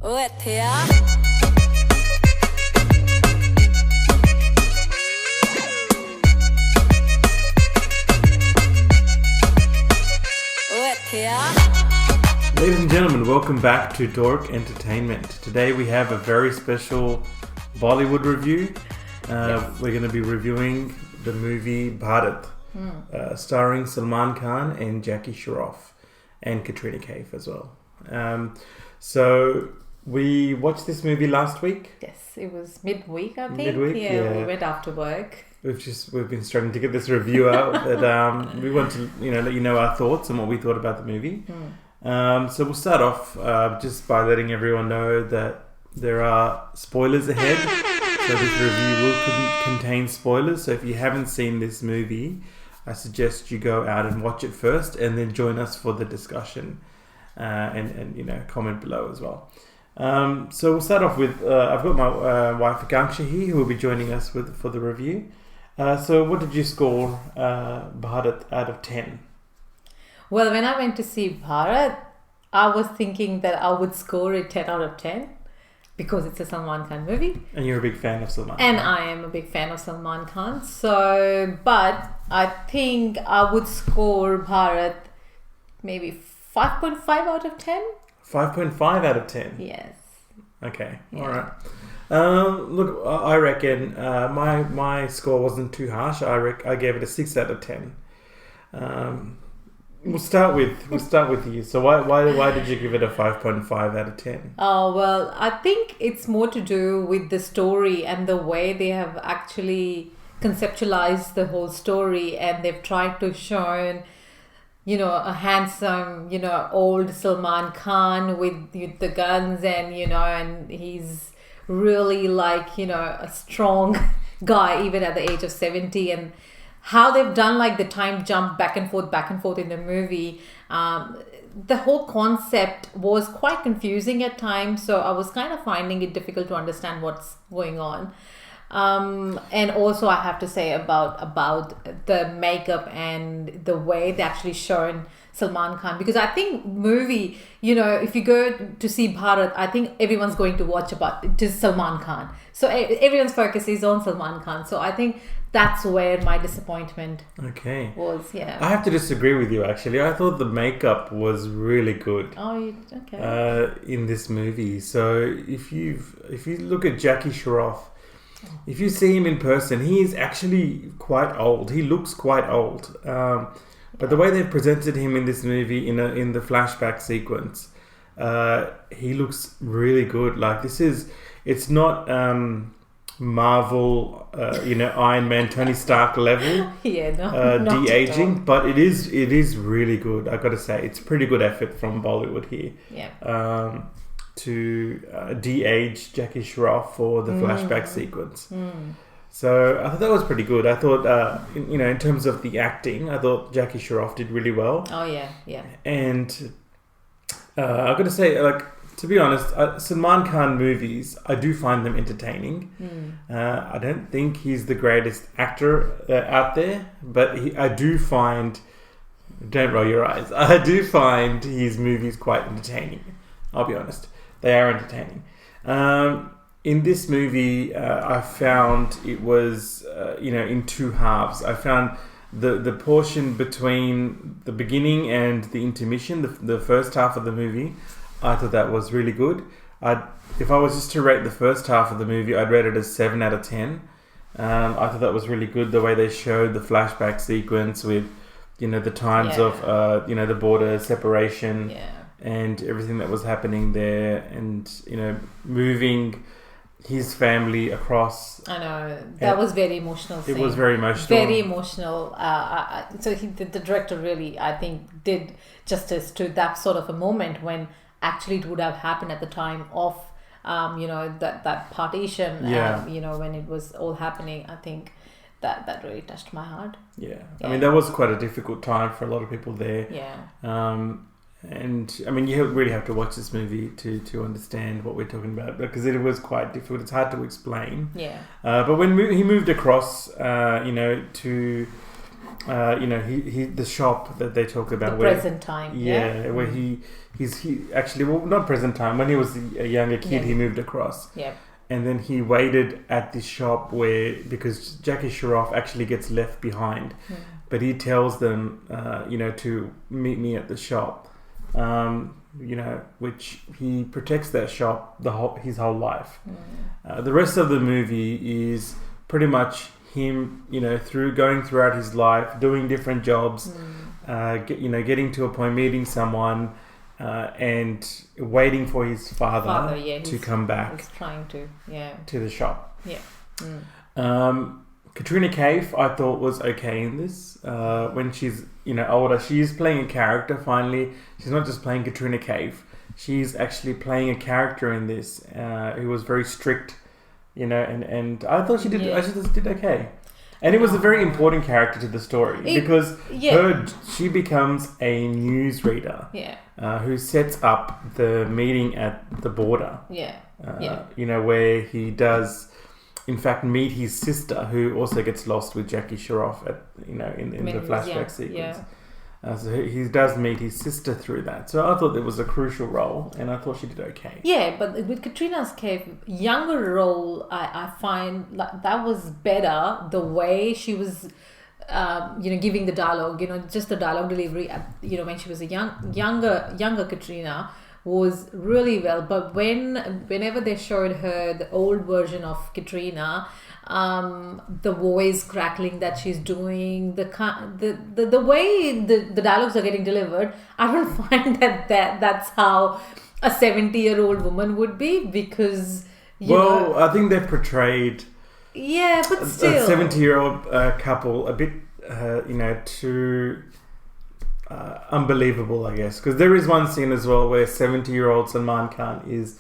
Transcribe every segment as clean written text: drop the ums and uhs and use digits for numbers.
ਉਹ ਇੱਥੇ ਆ ਉਹ ਇੱਥੇ ਆ Ladies and gentlemen, welcome back to Dork Entertainment. Today we have a very special Bollywood review. We're going to be reviewing the movie Bharat, starring Salman Khan and Jackie Shroff and Katrina Kaif as well. So we watched this movie last week. Yes, it was midweek, I think. Midweek, yeah. We went after work. We've been struggling to get this review out, but we want to let you know our thoughts and what we thought about the movie. So we'll start off just by letting everyone know that there are spoilers ahead. So this review will contain spoilers. So if you haven't seen this movie, I suggest you go out and watch it first, and then join us for the discussion, and comment below as well. So we'll start off with I've got my wife Akanksha here, who will be joining us for the review. So what did you score Bharat out of 10? Well, when I went to see Bharat, I was thinking that I would score it 10 out of 10 because it's a Salman Khan movie. And you're a big fan of Salman And Khan. I am a big fan of Salman Khan. So, but I think I would score Bharat maybe 5.5 out of 10. 5.5 out of 10? Yes. Okay, Yeah. all right. Look, I reckon my score wasn't too harsh. I gave it a 6 out of 10. We'll start with you. So why did you give it a 5.5 out of 10? Oh, well, I think it's more to do with the story and the way they have actually conceptualized the whole story, and they've tried to show, a handsome, old Salman Khan with the guns, and he's really like, a strong guy even at the age of 70, and how they've done like the time jump back and forth in the movie. The whole concept was quite confusing at times, so I was kind of finding it difficult to understand what's going on. And also I have to say about the makeup and the way they actually shown Salman Khan, because I think movie, if you go to see Bharat, I think everyone's going to watch about just Salman Khan. So everyone's focus is on Salman Khan. So I think that's where my disappointment was. Yeah. I have to disagree with you, actually. I thought the makeup was really good. Oh, okay. In this movie. So if you look at Jackie Shroff, if you see him in person, he is actually quite old. He looks quite old. But the way they've presented him in this movie, in the flashback sequence, he looks really good. Like it's not Marvel, Iron Man, Tony Stark level. De-aging, but it is really good. I got to say, it's pretty good effort from Bollywood here. Yeah. To de-age Jackie Shroff for the flashback sequence. So I thought that was pretty good. I thought, in terms of the acting, I thought Jackie Shroff did really well. Oh, yeah, yeah. And I've got to say, to be honest, Salman Khan movies, I do find them entertaining. I don't think he's the greatest actor out there, but I do find, don't roll your eyes, I do find his movies quite entertaining. I'll be honest. They are entertaining. In this movie, I found it was, in two halves. I found the portion between the beginning and the intermission, the first half of the movie, I thought that was really good. If I was just to rate the first half of the movie, I'd rate it as 7 out of 10. I thought that was really good, the way they showed the flashback sequence with, the times of, the border separation. Yeah. And everything that was happening there, and moving his family across. I know that was very emotional. It was very emotional. Very emotional. So the director really, I think, did justice to that sort of a moment when actually it would have happened at the time of, that partition. Yeah. When it was all happening. I think that really touched my heart. Yeah. I mean, that was quite a difficult time for a lot of people there. Yeah. And I mean, you really have to watch this movie to understand what we're talking about, because it was quite difficult. It's hard to explain. Yeah. But when he moved across, to the shop that they talk about. The present time. Yeah, where he actually, well, not present time. When he was a younger kid, he moved across. Yeah. And then he waited at this shop because Jackie Shroff actually gets left behind. But he tells them, to meet me at the shop. Which he protects that shop his whole life. The rest of the movie is pretty much him, going throughout his life, doing different jobs, getting to a point, meeting someone, and waiting for his father to come back. He's trying to the shop. Yeah. Katrina Kaif, I thought, was okay in this. When she's older, she's playing a character. Finally, she's not just playing Katrina Kaif. She's actually playing a character in this who was very strict. And I thought she did. I just did okay, and it was a very important character to the story because she becomes a newsreader. Who sets up the meeting at the border. Where he does, in fact, meet his sister, who also gets lost with Jackie Shroff in the flashback sequence. So he does meet his sister through that. So I thought it was a crucial role, and I thought she did okay. Yeah, but with Katrina Kaif, younger role, I find that was better. The way she was, giving the dialogue, just the dialogue delivery. When she was a younger Katrina was really well. But whenever they showed her the old version of Katrina, the voice crackling that she's doing, the way the dialogues are getting delivered, I don't find that's how a 70-year-old woman would be, because I think they've portrayed but still a 70-year-old couple a bit too unbelievable, I guess, because there is one scene as well where 70-year-old Salman Khan is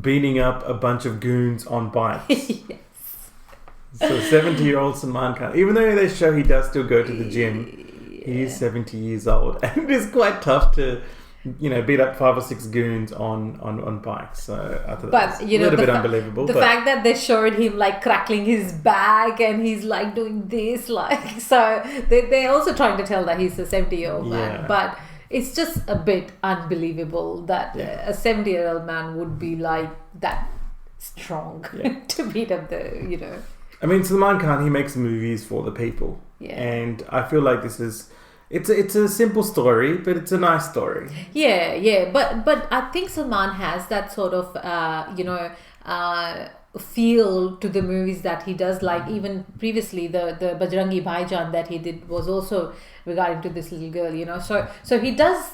beating up a bunch of goons on bikes. So 70-year-old Salman Khan, even though they show he does still go to the gym, he is 70 years old, and it is quite tough to, beat up 5 or 6 goons on bikes. So I thought that was a little bit unbelievable. The fact that they showed him crackling his back and he's doing this, so they're also trying to tell that he's a 70-year-old man, but it's just a bit unbelievable that a 70-year-old man would be that strong to beat up the. I mean, Salman Khan, he makes movies for the people. And I feel like this is... It's a simple story, but it's a nice story. But I think Salman has that sort of, feel to the movies that he does. Even previously, the Bajrangi Bhaijaan that he did was also regarding to this little girl, So he does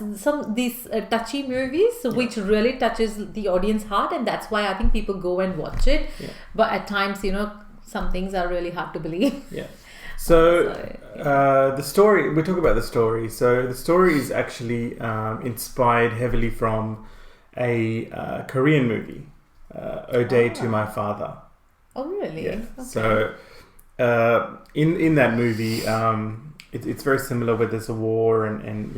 these touchy movies, which really touches the audience heart, and that's why I think people go and watch it. But at times, some things are really hard to believe. So the story, we talk about the story. So the story is actually inspired heavily from a Korean movie, Ode to My Father. Oh, really? Okay. So in that movie, it's very similar where there's a war and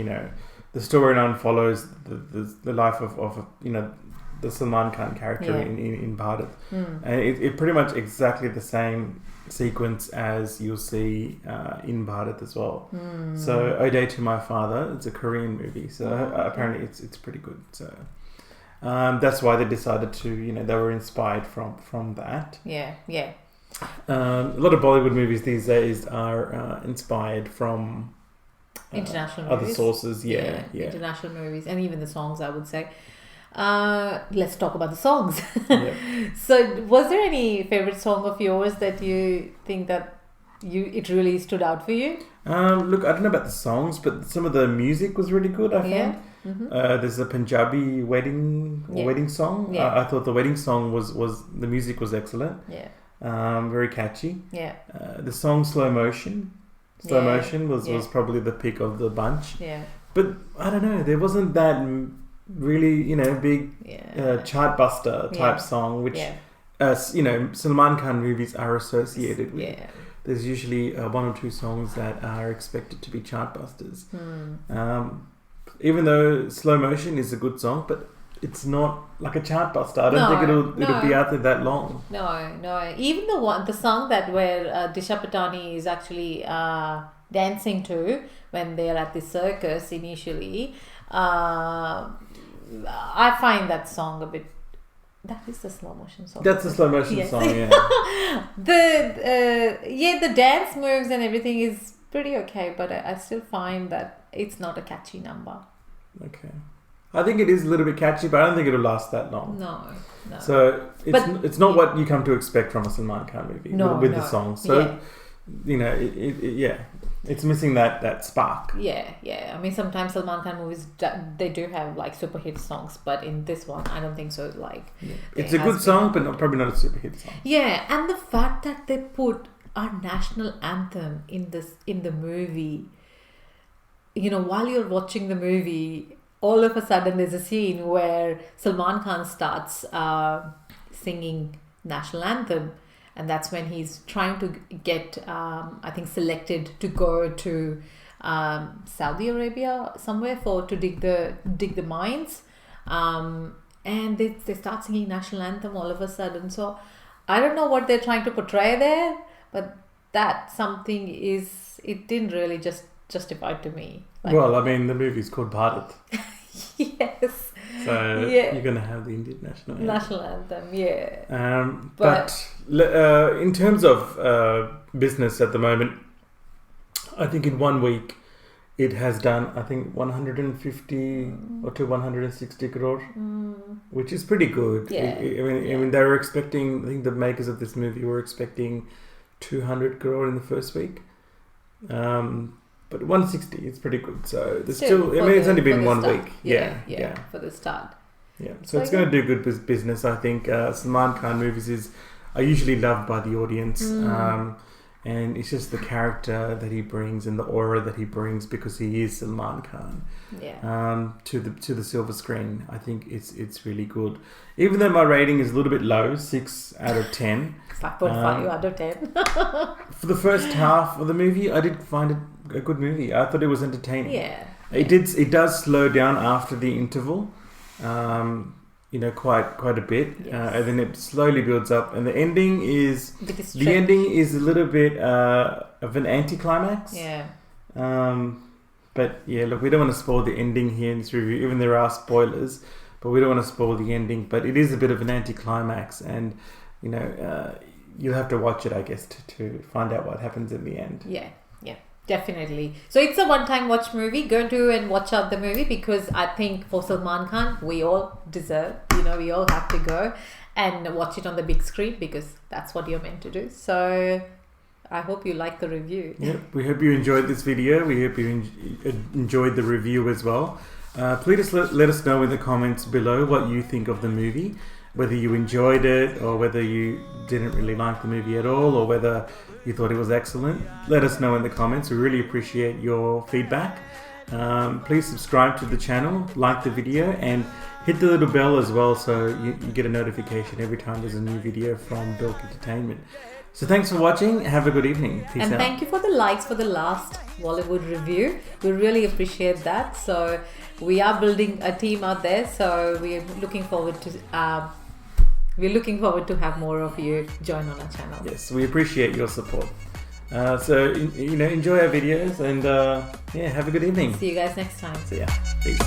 the storyline follows the life of the Salman Khan character in Bharat. And it pretty much exactly the same sequence as you'll see in Bharat as well. So Ode to My Father, it's a Korean movie, so apparently it's pretty good. So that's why they decided to, they were inspired from that. A lot of Bollywood movies these days are inspired from international other movies. Sources. International movies, and even the songs, I would say. Let's talk about the songs. So was there any favorite song of yours that you think that it really stood out for you? Look, I don't know about the songs, but some of the music was really good, I found. There's a Punjabi wedding song. I thought the wedding song was the music was excellent. Very catchy. The song Slow Motion was probably the pick of the bunch. But I don't know, there wasn't that really big chartbuster type song, which Salman Khan movies are associated with. There's usually 1 or 2 songs that are expected to be chartbusters. Even though Slow Motion is a good song, but it's not like a chartbuster. I don't think it'll be out there that long. No. Even the song that where Disha Patani is actually dancing to when they're at the circus initially. I find that song a bit. That is the slow motion song. That's the slow motion Yes. song, yeah. The dance moves and everything is pretty okay, but I still find that it's not a catchy number. Okay. I think it is a little bit catchy, but I don't think it'll last that long. No. So it's not what you come to expect from a Salman Khan movie with the song. So it's missing that spark. Yeah. I mean, sometimes Salman Khan movies they do have like super hit songs, but in this one, I don't think so. Like, it's a good song, but probably not a super hit song. Yeah, and the fact that they put our national anthem in the movie, while you're watching the movie, all of a sudden there's a scene where Salman Khan starts singing national anthem, and that's when he's trying to get I think selected to go to Saudi Arabia somewhere to dig the mines, and they start singing national anthem all of a sudden. So I don't know what they're trying to portray there, but that something it didn't really just justify to me. Well, I mean, the movie's called Bharat. Yes. So you're going to have the Indian national anthem. National anthem, yeah. But in terms of business at the moment, I think in 1 week it has done, I think, 150 or to 160 crore, which is pretty good. Yeah. I mean, they were expecting, I think the makers of this movie were expecting 200 crore in the first week. But 160 is pretty good. So there's still it's only been 1 week. Yeah. For the start. Yeah. So it's going to do good business, I think. Salman Khan movies are usually loved by the audience. And it's just the character that he brings and the aura that he brings because he is Salman Khan. Yeah. To the silver screen. I think it's really good. Even though my rating is a little bit low, 6 out of 10. 5.5 out of 10. For the first half of the movie, I did find it a good movie. I thought it was entertaining. Yeah. It does slow down after the interval, quite a bit, and then it slowly builds up. And the ending is a little bit of an anticlimax. Yeah. But yeah, look, we don't want to spoil the ending here in this review. Even there are spoilers, but we don't want to spoil the ending. But it is a bit of an anticlimax, and you'll have to watch it, I guess, to find out what happens in the end. Yeah, definitely. So it's a one-time watch movie. Go to and watch out the movie, because I think for Salman Khan, we all deserve, we all have to go and watch it on the big screen, because that's what you're meant to do. So I hope you like the review. Yeah, we hope you enjoyed this video. We hope you enjoyed the review as well. Please let us know in the comments below what you think of the movie. Whether you enjoyed it, or whether you didn't really like the movie at all, or whether you thought it was excellent. Let us know in the comments. We really appreciate your feedback. Please subscribe to the channel, like the video, and hit the little bell as well, so you get a notification every time there's a new video from Dork Entertainment. So thanks for watching. Have a good evening. Peace out. And thank you for the likes for the last Bollywood review. We really appreciate that. So we are building a team out there. So we're looking forward to have more of you join on our channel. Yes, we appreciate your support. So enjoy our videos, and have a good evening. See you guys next time. See ya. Peace.